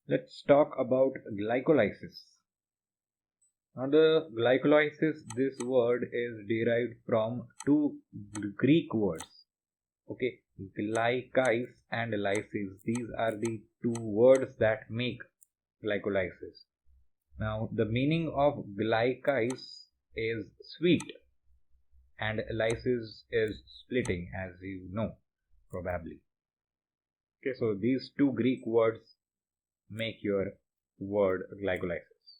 Let's talk about glycolysis. Now, the glycolysis, this word is derived from two Greek words. Okay, glykis and lysis. These are the two words that make glycolysis. Now, the meaning of glykis is sweet, and lysis is splitting, as you know, probably. Okay, so these two Greek words make your word glycolysis.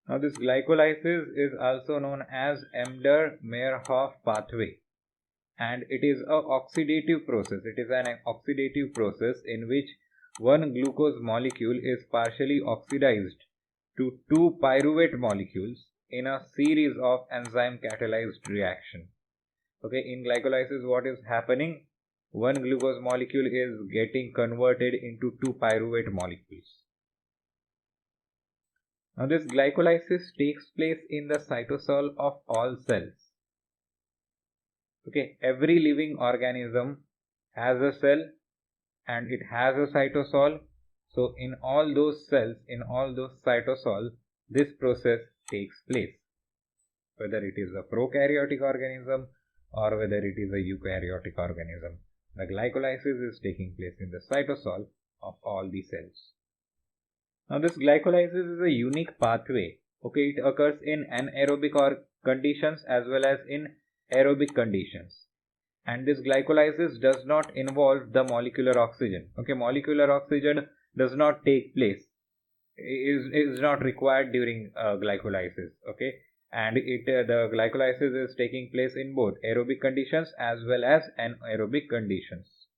Now, this glycolysis is also known as Embder-Meyerhof pathway, and it is an oxidative process. It is an oxidative process in which one glucose molecule is partially oxidized to two pyruvate molecules in a series of enzyme catalyzed reaction. Okay, in glycolysis, what is happening? One glucose molecule is getting converted into two pyruvate molecules. Now, this glycolysis takes place in the cytosol of all cells. Okay, every living organism has a cell and it has a cytosol. So, in all those cells, in all those cytosol, this process takes place. Whether it is a prokaryotic organism or whether it is a eukaryotic organism, the glycolysis is taking place in the cytosol of all the cells. Now, this glycolysis is a unique pathway. Okay, it occurs in anaerobic conditions as well as in aerobic conditions. And this glycolysis does not involve the molecular oxygen. Okay, molecular oxygen does not take place, is not required during glycolysis. Okay, and the glycolysis is taking place in both aerobic conditions as well as anaerobic conditions.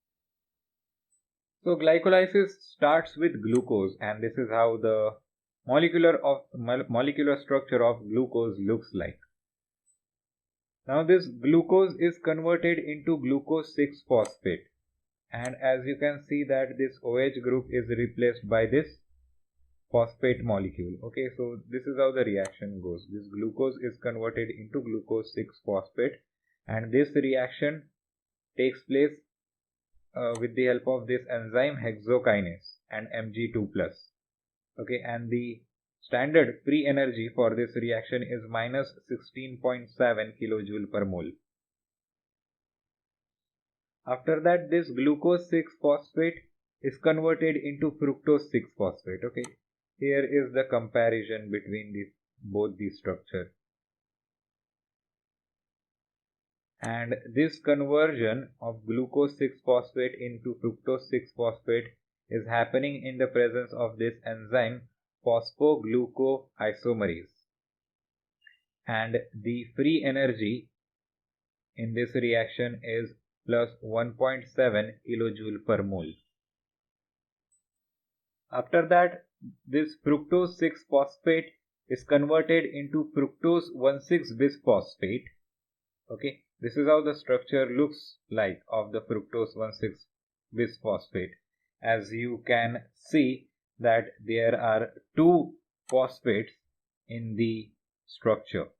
So glycolysis starts with glucose, and this is how the molecular structure of glucose looks like. Now this glucose is converted into glucose 6-phosphate, and as you can see that this OH group is replaced by this phosphate molecule. Okay, so this is how the reaction goes. This glucose is converted into glucose 6-phosphate, and this reaction takes place with the help of this enzyme hexokinase and Mg2+. Okay, and the standard free energy for this reaction is minus 16.7 kilojoule per mole. After that, this glucose 6-phosphate is converted into fructose 6-phosphate. Okay, here is the comparison between both these structures. And this conversion of glucose 6-phosphate into fructose 6-phosphate is happening in the presence of this enzyme phosphoglucoisomerase. And the free energy in this reaction is plus 1.7 kilojoule per mole. After that, this fructose 6-phosphate is converted into fructose 1,6-bisphosphate. Okay, this is how the structure looks like of the fructose 1,6-bisphosphate. As you can see that there are two phosphates in the structure.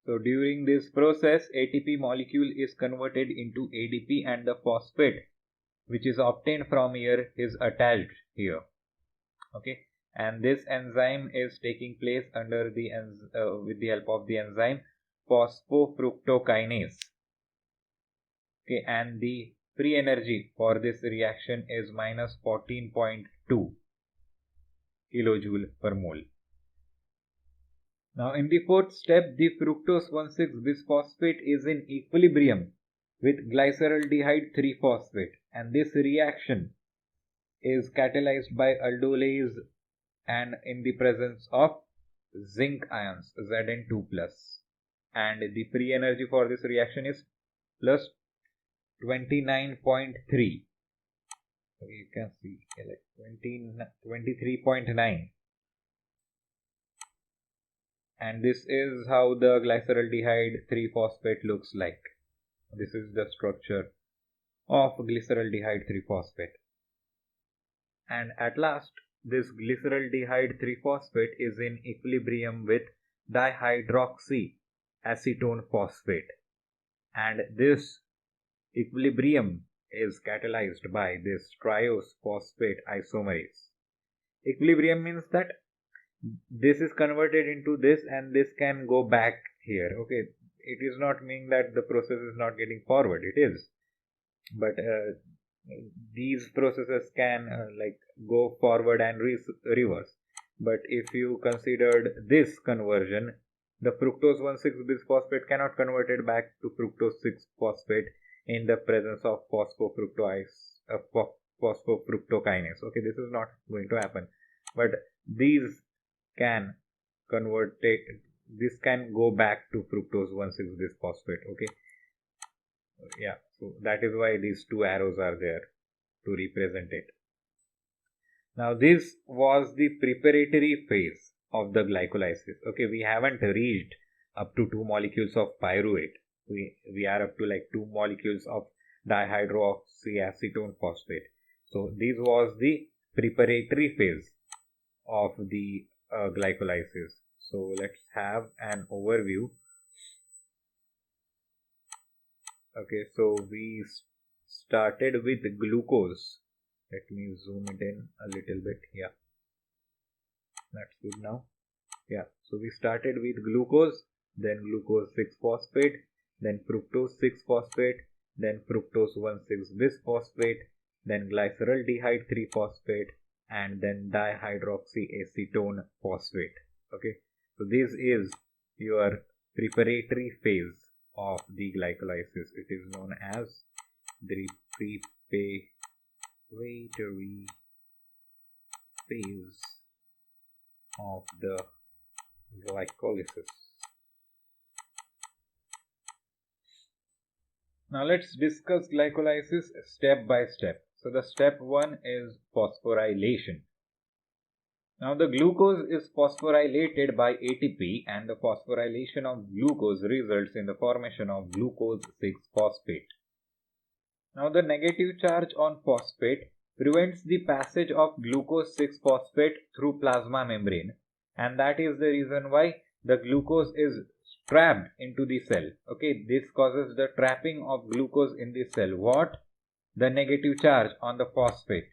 So during this process, ATP molecule is converted into ADP, and the phosphate which is obtained from here is attached here. Okay, and this enzyme is taking place under the with the help of the enzyme phosphofructokinase. Okay, and the free energy for this reaction is minus 14.2 kilojoule per mole. Now in the fourth step, the fructose 1,6-bisphosphate is in equilibrium with glyceraldehyde 3-phosphate, and this reaction is catalyzed by aldolase and in the presence of zinc ions Zn2+, and the free energy for this reaction is plus 29.3. So you can see like 23.9, and this is how the glyceraldehyde 3-phosphate looks like. This is the structure of glyceraldehyde 3-phosphate. And at last, this glyceraldehyde 3-phosphate is in equilibrium with dihydroxy acetone phosphate, and this equilibrium is catalyzed by this triose phosphate isomerase. Equilibrium means that this is converted into this and this can go back here. Okay, it is not meaning that the process is not getting forward. It is, but these processes can like go forward and reverse. But if you considered this conversion, the fructose 1,6-bisphosphate cannot convert it back to fructose 6-phosphate in the presence of phosphofructokinase. Okay, this is not going to happen, but these can convert it. This can go back to fructose 1,6-bisphosphate. Okay, yeah, so that is why these two arrows are there to represent it. Now this was the preparatory phase of the glycolysis. Okay, we haven't reached up to 2 molecules of pyruvate. We are up to like 2 molecules of dihydroxyacetone phosphate. So this was the preparatory phase of the glycolysis. So let's have an overview. Okay, so we started with glucose. Let me zoom it in a little bit. Yeah, that's good now. Yeah, so we started with glucose, then glucose 6-phosphate, then fructose 6-phosphate, then fructose 1,6-bisphosphate, then glyceraldehyde 3-phosphate, and then dihydroxyacetone phosphate. Okay, so this is your preparatory phase of the glycolysis. It is known as the preparatory phase of the glycolysis. Now let's discuss glycolysis step by step. So the step 1 is phosphorylation. Now the glucose is phosphorylated by ATP, and the phosphorylation of glucose results in the formation of glucose 6-phosphate. Now the negative charge on phosphate prevents the passage of glucose 6-phosphate through plasma membrane, and that is the reason why the glucose is trapped into the cell. Okay, this causes the trapping of glucose in the cell. What? The negative charge on the phosphate.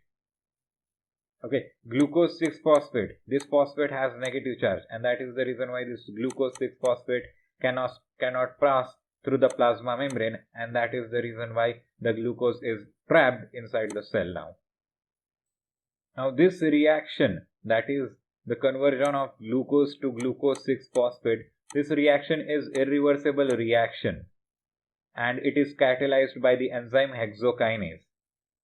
Okay, glucose 6-phosphate. This phosphate has negative charge, and that is the reason why this glucose 6-phosphate cannot pass through the plasma membrane, and that is the reason why the glucose is trapped inside the cell now. Now this reaction, that is the conversion of glucose to glucose 6-phosphate, this reaction is irreversible reaction, and it is catalyzed by the enzyme hexokinase.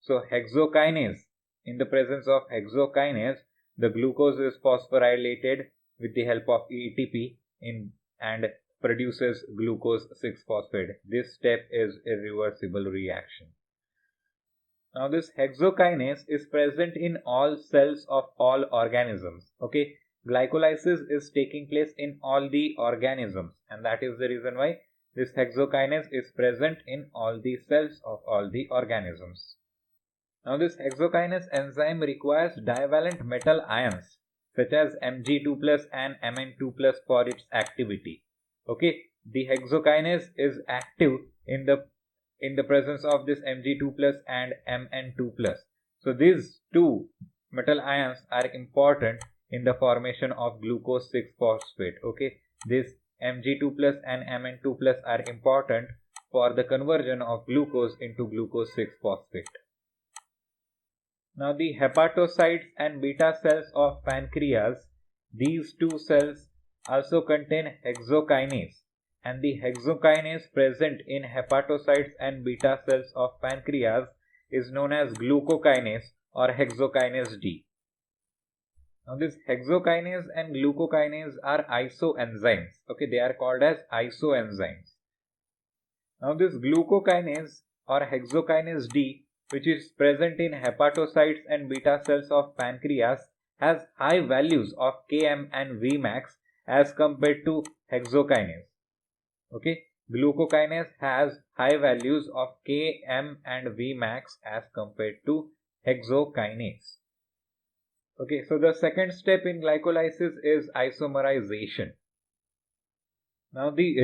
So hexokinase, in the presence of hexokinase, the glucose is phosphorylated with the help of ATP and produces glucose 6-phosphate. This step is irreversible reaction. Now this hexokinase is present in all cells of all organisms. Okay, glycolysis is taking place in all the organisms, and that is the reason why this hexokinase is present in all the cells of all the organisms. Now this hexokinase enzyme requires divalent metal ions such as Mg2+ and Mn2+ for its activity. Okay, the hexokinase is active in the presence of this Mg2+ and Mn2+. So these two metal ions are important in the formation of glucose 6-phosphate. Okay, this Mg2+ and Mn2+ are important for the conversion of glucose into glucose 6-phosphate. Now the hepatocytes and beta cells of pancreas, these two cells also contain hexokinase, and the hexokinase present in hepatocytes and beta cells of pancreas is known as glucokinase or hexokinase D. Now this hexokinase and glucokinase are isoenzymes. Okay, they are called as isoenzymes. Now this glucokinase or hexokinase D, which is present in hepatocytes and beta cells of pancreas, has high values of Km and Vmax as compared to hexokinase. Okay, glucokinase has high values of Km and Vmax as compared to hexokinase. Okay, so the second step in glycolysis is isomerization. Now the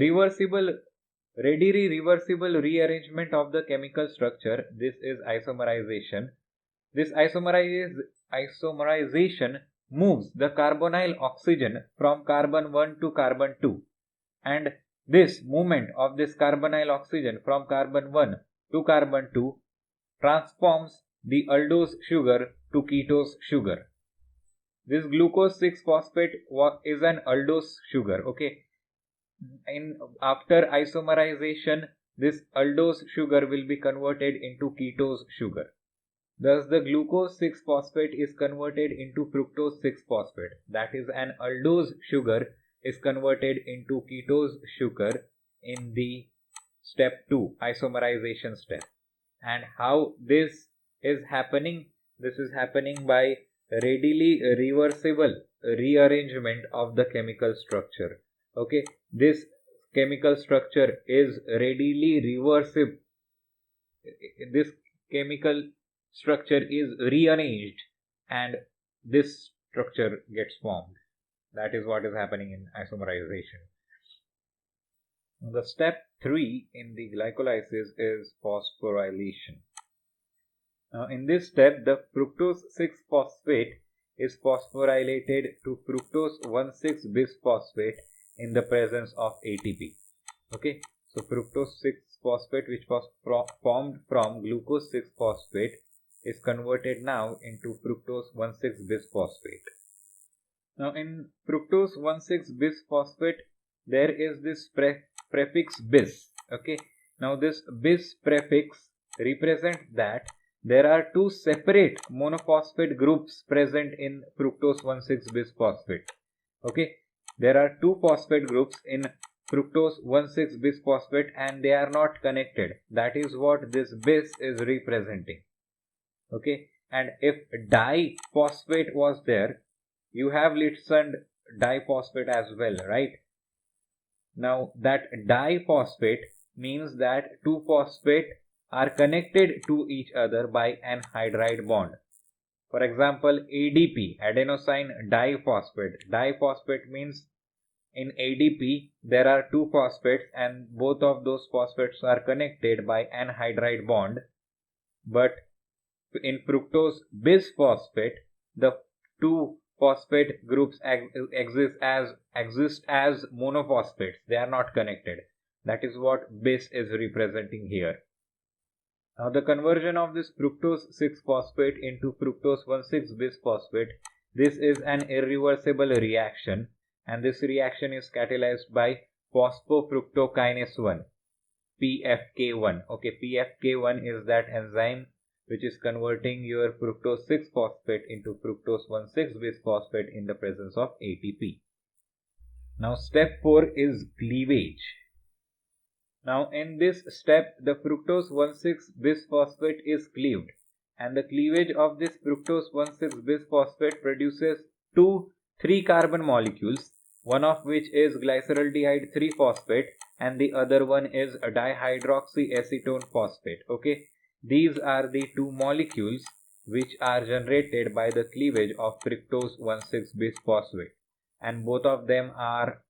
readily reversible rearrangement of the chemical structure, this is isomerization. This isomerization moves the carbonyl oxygen from carbon 1 to carbon 2, and this movement of this carbonyl oxygen from carbon 1 to carbon 2 transforms the aldose sugar to ketose sugar. This glucose 6-phosphate is an aldose sugar. Okay, after isomerization, this aldose sugar will be converted into ketose sugar. Thus, the glucose 6-phosphate is converted into fructose 6-phosphate. That is, an aldose sugar is converted into ketose sugar in the step 2, isomerization step. And how this is happening? This is happening by readily reversible rearrangement of the chemical structure. Okay, this chemical structure is readily reversible. This chemical structure is rearranged and this structure gets formed. That is what is happening in isomerization. The step 3 in the glycolysis is phosphorylation. Now, in this step, the fructose 6-phosphate is phosphorylated to fructose 1,6-bisphosphate in the presence of ATP. Okay, so fructose 6-phosphate, which was formed from glucose 6-phosphate, is converted now into fructose 1,6-bisphosphate. Now, in fructose 1,6-bisphosphate, there is this prefix bis. Okay, now this bis prefix represents that there are two separate monophosphate groups present in fructose 1,6-bisphosphate. Okay, there are two phosphate groups in fructose 1,6-bisphosphate and they are not connected. That is what this bis is representing. Okay, and if diphosphate was there, you have Litsand diphosphate as well, right? Now that diphosphate means that two phosphate are connected to each other by an hydride bond. For example, ADP, adenosine diphosphate. Diphosphate means in ADP there are two phosphates and both of those phosphates are connected by an hydride bond. But in fructose bisphosphate, the two phosphate groups exist as monophosphates. They are not connected. That is what bis is representing here. Now the conversion of this fructose 6-phosphate into fructose 1,6-bisphosphate, this is an irreversible reaction and this reaction is catalyzed by phosphofructokinase 1, PFK1. Okay, PFK1 is that enzyme which is converting your fructose 6-phosphate into fructose 1,6-bisphosphate in the presence of ATP. Now step 4 is cleavage. Now in this step, the fructose 1,6-bisphosphate is cleaved and the cleavage of this fructose 1,6-bisphosphate produces two 3-carbon molecules, one of which is glyceraldehyde 3-phosphate and the other one is dihydroxyacetone phosphate. Okay, these are the two molecules which are generated by the cleavage of fructose 1,6-bisphosphate and both of them are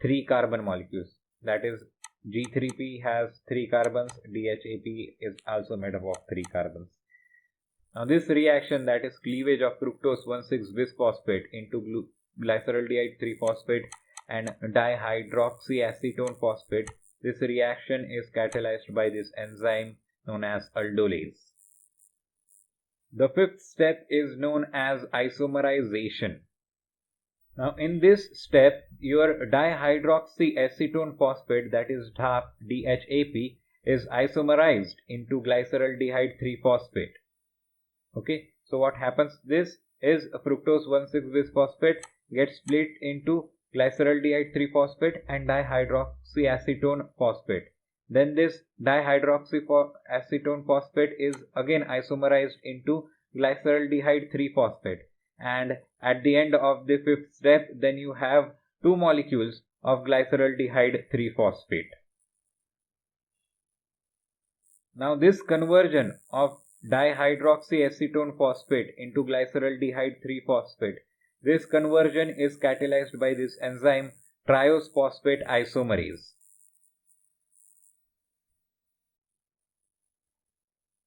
3-carbon molecules. That is, G3P has 3 carbons, DHAP is also made up of 3 carbons. Now this reaction, that is cleavage of fructose 1,6-bisphosphate into glyceraldehyde 3-phosphate and dihydroxyacetone phosphate, this reaction is catalyzed by this enzyme known as aldolase. The fifth step is known as isomerization. Now in this step, your dihydroxyacetone phosphate, that is DHAP, is isomerized into glyceraldehyde 3-phosphate. Okay, so what happens? This is fructose 1,6-bisphosphate gets split into glyceraldehyde 3-phosphate and dihydroxyacetone phosphate. Then this dihydroxyacetone phosphate is again isomerized into glyceraldehyde 3-phosphate. And at the end of the fifth step, then you have two molecules of glyceraldehyde 3-phosphate. Now this conversion of dihydroxyacetone phosphate into glyceraldehyde 3-phosphate, this conversion is catalyzed by this enzyme triose phosphate isomerase.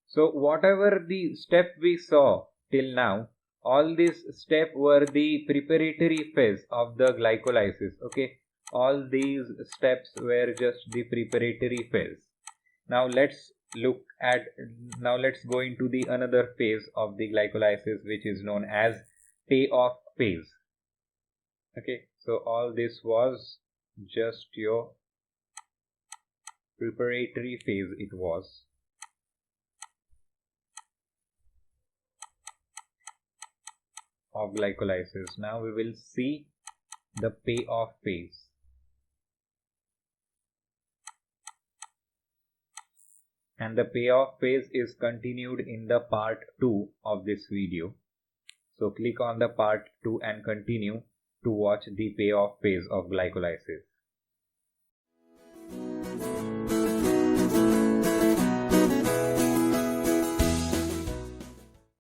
So whatever the step we saw till now, all these steps were the preparatory phase of the glycolysis. Okay, all these steps were just the preparatory phase. Now let's go into the another phase of the glycolysis, which is known as payoff phase. Okay, so all this was just your preparatory phase. It was. Of glycolysis. Now we will see the payoff phase. And the payoff phase is continued in the part 2 of this video. So click on the part 2 and continue to watch the payoff phase of glycolysis.